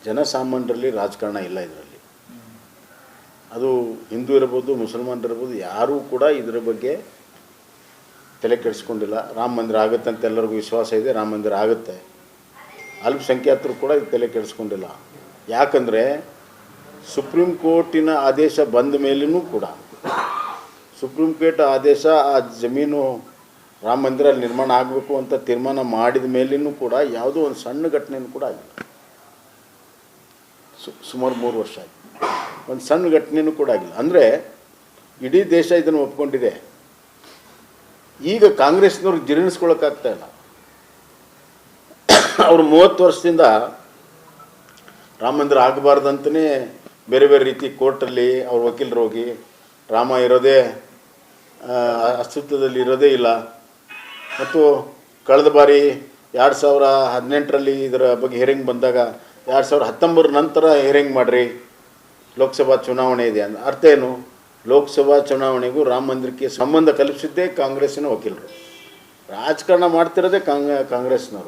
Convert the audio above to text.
ಜನಸಾಮಾನ್ಯರಲ್ಲಿ ರಾಜಕಾರಣ ಇಲ್ಲ ಇದರಲ್ಲಿ. ಅದು ಹಿಂದೂ ಇರ್ಬೋದು, ಮುಸಲ್ಮಾನರು ಇರ್ಬೋದು, ಯಾರೂ ಕೂಡ ಇದರ ಬಗ್ಗೆ ತಲೆ ಕೆಡಿಸ್ಕೊಂಡಿಲ್ಲ. ರಾಮ ಮಂದಿರ ಆಗುತ್ತೆ ಅಂತ ಎಲ್ಲರಿಗೂ ವಿಶ್ವಾಸ ಇದೆ, ರಾಮ ಮಂದಿರ ಆಗುತ್ತೆ. ಅಲ್ಪಸಂಖ್ಯಾತರು ಕೂಡ ಇದು ತಲೆ ಕೆಡಿಸ್ಕೊಂಡಿಲ್ಲ. ಯಾಕಂದರೆ ಸುಪ್ರೀಂ ಕೋರ್ಟಿನ ಆದೇಶ ಬಂದ ಮೇಲೂ ಕೂಡ, ಸುಪ್ರೀಂ ಕೋರ್ಟ್ ಆದೇಶ ಆ ಜಮೀನು ರಾಮ ಮಂದಿರ ನಿರ್ಮಾಣ ಆಗಬೇಕು ಅಂತ ತೀರ್ಮಾನ ಮಾಡಿದ ಮೇಲೂ ಕೂಡ ಯಾವುದೋ ಒಂದು ಸಣ್ಣ ಘಟನೆಯೂ ಕೂಡ ಆಗಿಲ್ಲ. ಸುಮಾರು 3 ವರ್ಷ ಆಯಿತು, ಒಂದು ಸಣ್ಣ ಘಟನೆಯೂ ಕೂಡ ಆಗಿಲ್ಲ. ಅಂದರೆ ಇಡೀ ದೇಶ ಇದನ್ನು ಒಪ್ಕೊಂಡಿದೆ. ಈಗ ಕಾಂಗ್ರೆಸ್ನವ್ರು ಜೀರ್ಣಿಸ್ಕೊಳ್ಳೋಕ್ಕಾಗ್ತಾ ಇಲ್ಲ. ಅವರು 30 ವರ್ಷದಿಂದ ರಾಮ ಮಂದಿರ ಆಗಬಾರ್ದಂತಲೇ ಬೇರೆ ಬೇರೆ ರೀತಿ ಕೋರ್ಟಲ್ಲಿ ಅವ್ರ ವಕೀಲರು ಹೋಗಿ ರಾಮ ಇರೋದೇ ಅಸ್ತಿತ್ವದಲ್ಲಿ ಇರೋದೇ ಇಲ್ಲ, ಮತ್ತು ಕಳೆದ ಬಾರಿ 2018ರಲ್ಲಿ ಇದರ ಬಗ್ಗೆ ಹಿಯರಿಂಗ್ ಬಂದಾಗ 2019 ನಂತರ ಹಿಯರಿಂಗ್ ಮಾಡಿರಿ, ಲೋಕಸಭಾ ಚುನಾವಣೆ ಇದೆ ಅಂತ. ಅರ್ಥ ಏನು? ಲೋಕಸಭಾ ಚುನಾವಣೆಗೂ ರಾಮ ಮಂದಿರಕ್ಕೆ ಸಂಬಂಧ ಕಲ್ಪಿಸಿದ್ದೇ ಕಾಂಗ್ರೆಸ್ಸಿನ ವಕೀಲರು. ರಾಜಕಾರಣ ಮಾಡ್ತಿರೋದೇ ಕಾಂಗ್ರೆಸ್ನವರು.